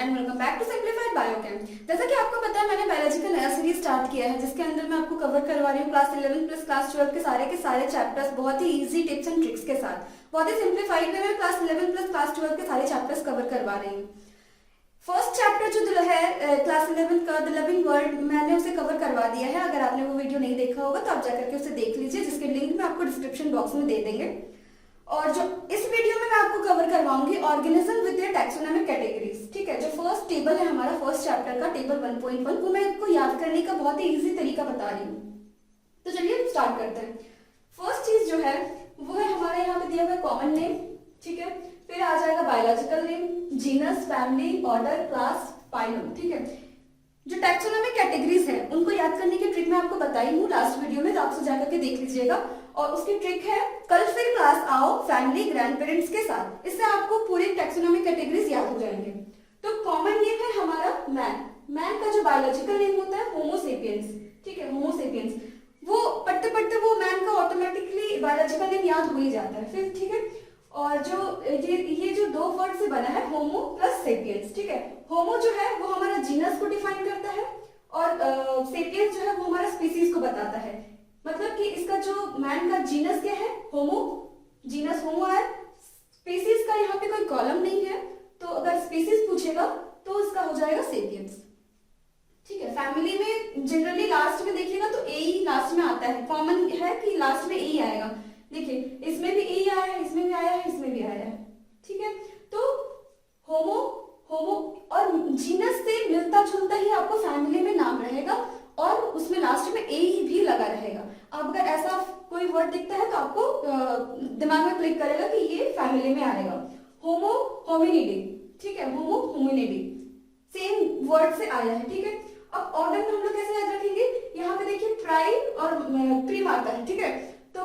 And welcome back to simplified biochem. जैसा कि आपको पता है मैंने बायोलॉजी का नया सीरीज स्टार्ट किया है जिसके अंदर मैं आपको कवर करवा रही हूँ क्लास 11 प्लस क्लास 12 के सारे चैप्टर्स बहुत ही इजी टिप्स एंड ट्रिक्स के साथ। बहुत ही सिंप्लीफाइड में मैं क्लास 11 प्लस क्लास 12 के सारे चैप्टर्स कवर करवा रही हूँ। फर्स्ट चैप्टर जो है क्लास 11 का द लिविंग वर्ल्ड मैंने उसे कवर करवा दिया है। अगर आपने वो वीडियो नहीं देखा होगा तो आप जाकर के उसे देख लीजिए, जिसके लिंक मैं आपको डिस्क्रिप्शन बॉक्स में दे देंगे। और जो इस वीडियो में मैं आपको कवर करवाऊंगी organism with their taxonomic categories. ठीक है, जो फर्स्ट टेबल है हमारा फर्स्ट चैप्टर का टेबल 1.1 वो मैं आपको याद करने का बहुत ही इजी तरीका बता रही हूँ। तो चलिए स्टार्ट करते हैं। फर्स्ट चीज जो है वो है हमारे यहाँ पे दिया हुआ कॉमन नेम। ठीक है, फिर आ जाएगा biological name, genus, family, order, class, phylum. ठीक है, जो टैक्सोनॉमिक कैटेगरीज है उनको याद करने की ट्रिक मैं आपको बताई हूँ लास्ट वीडियो में, तो आप जाकर के देख लीजिएगा। और उसकी ट्रिक है कल फिर क्लास आओ फैमिली ग्रैंड पेरेंट्स के साथ, इससे आपको पूरी टैक्सोनॉमिक कैटेगरीज याद हो जाएंगे। तो कॉमन नेम है हमारा मैन। मैन का जो बायोलॉजिकल नेम होता है होमो सेपियंस। ठीक है, होमो सेपियंस वो पढ़ते पढ़ते वो मैन का ऑटोमेटिकली बायोलॉजिकल नेम याद हो ही जाता है फिर। ठीक है, और जो ये जो दो वर्ड से बना है होमो प्लस सेपियंस। ठीक है, होमो जो है वो हमारा जीनस को डिफाइन करता है और सेपियंस जो है वो हमारा स्पीसीज को बताता है। मतलब कि इसका जो मैन का जीनस क्या है, होमो, जीनस होमो है। स्पीसीज का यहाँ पे कोई कॉलम नहीं है, तो अगर स्पीसीज पूछेगा तो इसका हो जाएगा सेपियंस। ठीक है, फैमिली में जनरली लास्ट में देखिएगा तो ए ही लास्ट में आता है, कॉमन है कि लास्ट में ए ही आएगा। देखिए इसमें भी ए आया है, इसमें भी आया है, इसमें भी आया है। ठीक है, तो होमो होमो और जीनस से मिलता जुलता ही आपको फैमिली में नाम रहेगा और उसमें लास्ट में ए ही भी लगा रहेगा। अब अगर ऐसा कोई वर्ड दिखता है तो आपको दिमाग में क्लिक करेगा कि ये फैमिली में आएगा। होमो होमिनिडी। ठीक है, होमो होमिनिडी सेम वर्ड से आया है। ठीक है, अब ऑर्डर में हम लोग कैसे याद रखेंगे, यहाँ पे देखिए प्राइम और प्रीम आता है। ठीक है, तो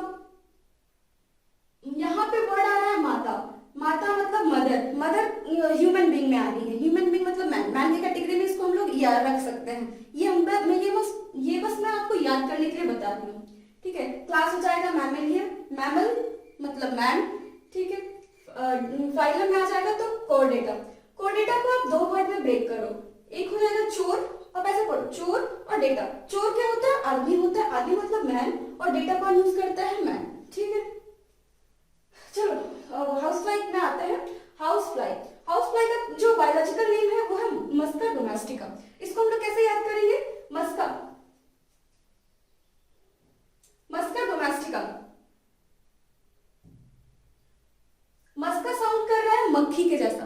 यहाँ पे वर्ड आ रहा है माता। माता मतलब मदर। मदर ह्यूमन बीइंग में आ रही है। ह्यूमन बीइंग मतलब मैन। मैन की कैटेगरी में इसको हम लोग याद रख सकते हैं। ये बस मैं आपको याद करने के लिए बता रही हूँ। ठीक है, क्लास हो जाएगा मैमलियर। मैमल मतलब मैन। ठीक है, फाइलम में आ जाएगा तो कोर्डेटा। कोर्डेटा को आप दो वर्ड में ब्रेक करो, एक हो जाएगा चोर। अब ऐसे पढ़ो, चोर और डेटा। चोर क्या होता है, आदमी होता है। आदमी मतलब मैन और डेटा कौन यूज करता है, मैन। ठीक है, चलो हाउस फ्लाई में आते हैं। हाउस फ्लाई का जो बायोलॉजिकल नेम है वो है मस्का डोमेस्टिका। इसको हम लोग कैसे याद करेंगे, मस्का डोमेस्टिका। मस्का साउंड कर रहा है मक्खी के जैसा।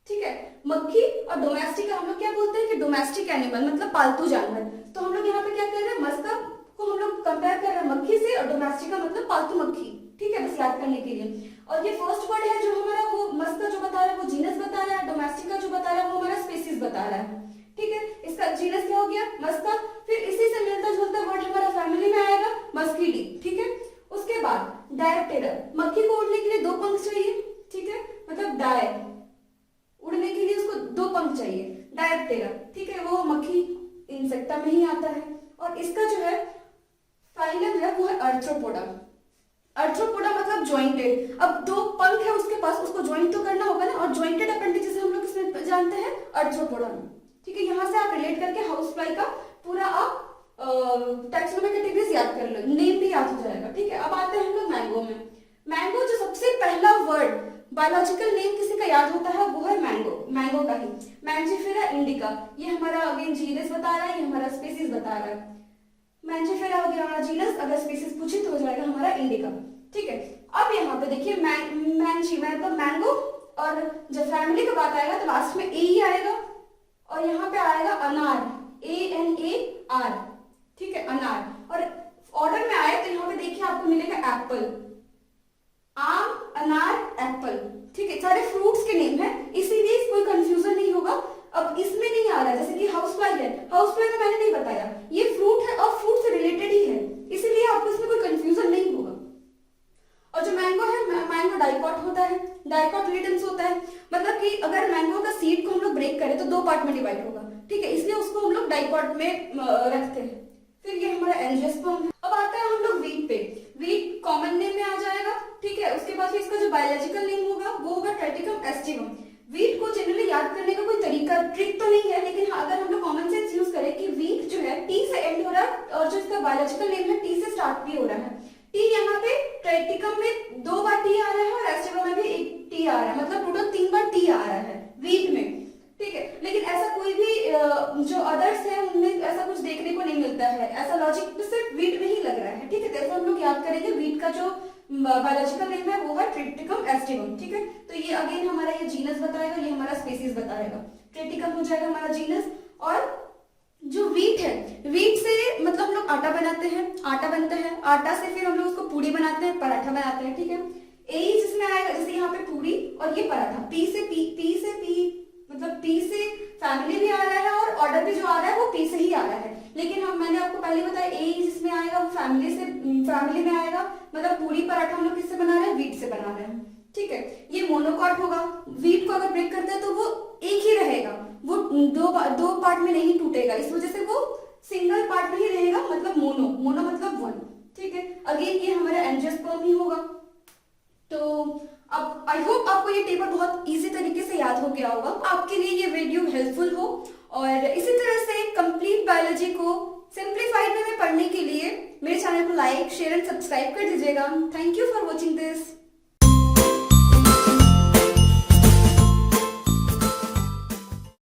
ठीक है, मक्खी और डोमेस्टिका हम लोग क्या बोलते हैं कि डोमेस्टिक एनिमल मतलब पालतू जानवर। तो हम लोग यहाँ पे क्या कर रहे हैं, मस्का को हम लोग कंपेयर कर रहे हैं मक्खी से और डोमेस्टिका मतलब पालतू मक्खी। ठीक है, बस याद करने के लिए। और ये फर्स्ट वर्ड है जो हमारा वो मस्का जो बता रहा है वो जीनस बता रहा है, डोमेस्टिका जो बता रहा है वो हमारा स्पीसीज बता रहा है। ठीक है, इसका जीनस क्या हो गया, मस्का। फिर इसी से मिलता जुलता वर्ड हमारा फैमिली में आएगा, मस्कीडी। ठीक है, उसके बाद डायरेक्टेरर। मक्खी को उड़ने के लिए दो पंख चाहिए। ठीक है, मतलब डाय, उड़ने के लिए उसको दो पंख चाहिए, डायरेक्टेरर। ठीक है, वो मक्खी इंसेक्टा में ही आता है। और इसका जो है फाइलम है वो है अर्थ्रोपोडा। अर्थ्रोपोडा मतलब जॉइंटेड। अब दो पंख है उसके पास, उसको जॉइंट तो करना होगा ना, और जॉइंटेड अपेंडिजेस हम लोग इसमें जानते हैं अर्थ्रोपोडा में। ठीक है, यहाँ से आप रिलेट करके हाउस फ्लाई का पूरा आप टैक्सोनॉमिक कैटेगरीज याद कर लो, नेम भी याद हो जाएगा। ठीक है, अब आते हैं हम लोग मैंगो में। मैंगो जो सबसे पहला वर्ड बायोलॉजिकल नेम किसी का याद होता है वो है मैंगो। मैंगो का ही मैंजिफेरा इंडिका। ये हमारा अगेन जीनस बता रहा है, ये हमारा स्पीसीज बता रहा है। मैंजिफेरा हो गया हमारा जीनस, अगर स्पीसीज पूछे तो हो जाएगा हमारा इंडिका। ठीक है, अब यहाँ पे देखिए मैंजी मतलब मैंगो, और जब फैमिली का बात आएगा तो लास्ट में ए ही आएगा और यहाँ पे आएगा अनार, ANAR। ठीक है, अनार। और ऑर्डर में आए तो यहाँ पे देखिए आपको मिलेगा एप्पल, आम, अनार, एप्पल। ठीक है, सारे फ्रूट्स के नेम है, इसीलिए कोई कंफ्यूजन नहीं होगा। अब इसमें नहीं आ रहा है, जैसे कि हाउस फ्लाई है, हाउस फ्लाई में मैंने नहीं बताया, ये फ्रूट है और फ्रूट से रिलेटेड ही है, इसीलिए आपको इसमें कोई कंफ्यूजन नहीं होगा। और जो मैंगो है, मैंगो डाइकॉट होता है, डाइकॉट रिटन्स होता है। मतलब कि अगर मैंगो का सीड को हम लोग ब्रेक करें तो दो पार्ट में डिवाइड होगा। ठीक है, इसलिए उसको हम लोग डाइकॉट में रखते हैं। फिर ये हमारा एंजियोस्पर्म है। अब आता है हम लोग वीट पे। वीट कॉमन नेम में आ जाएगा। ठीक है, उसके बाद इसका जो बायोलॉजिकल नेम होगा वो होगा ट्राइटिकम एस्टिवम। वीट को जनरली याद करने का कोई तरीका ट्रिक तो नहीं है, लेकिन हाँ, अगर हम लोग कॉमन सेंस यूज करें कि वीट जो है टी से एंड हो रहा है और जो इसका बायोलॉजिकल नेम है टी से स्टार्ट भी हो रहा है। टी यहाँ पे ट्राइटिकम में 2 बार टी आ रहा है और एस्टेरोमा में भी 1 टी आ रहा है, मतलब टोटल 3 बार टी आ रहा है वीट में, ठीक है। लेकिन ऐसा कोई भी जो अदर्स है उनमें ऐसा कुछ देखने को नहीं मिलता है, ऐसा लॉजिक सिर्फ वीट में ही लग रहा है, ठीक है। जैसे हम लोग याद करेंगे वीट का जो बायोलॉजिकल नेम है वो है ट्रिटिकम एस्टिवम, ठीक है। तो ये अगेन हमारा ये जीनस बताएगा, ये हमारा स्पीसीज बताएगा। ट्रिटिकम हो जाएगा हमारा जीनस, और जो वीट है, वीट से मतलब हम लोग आटा बनाते हैं, आटा बनता है, आटा से फिर हम लोग उसको पूड़ी बनाते हैं, पराठा बनाते हैं, ठीक है। ए जिसमें आएगा, जैसे यहाँ पे पूड़ी और ये पराठा, पी से पी मतलब पी से फैमिली भी आ रहा है और ऑर्डर भी जो आ रहा है वो पी से ही आ रहा है। लेकिन मैंने आपको पहले बताया ए जिसमें आएगा वो फैमिली में आएगा, मतलब पूरी पराठा हम लोग किससे बना रहे हैं, वीट से बना रहे हैं, ठीक है। ये मोनोकॉट होगा, वीट को अगर ब्रेक करते हैं तो वो एक ही रहेगा, वो दो पार्ट में नहीं टूटेगा, इस वजह से वो सिंगल पार्ट में ही रहेगा, मतलब मोनो मतलब 1, ठीक है। अगेन ये हमारा एंजियोस्पर्म ही होगा। तो अब आई होप आपको ये टेबल बहुत इजी तरीके से याद हो गया होगा, आपके लिए ये वीडियो हेल्पफुल हो, और इसी तरह से कंप्लीट बायोलॉजी को सिंप्लीफाइड वे में पढ़ने के लिए मेरे चैनल को लाइक, शेयर एंड सब्सक्राइब कर दीजिएगा। Thank you for watching this.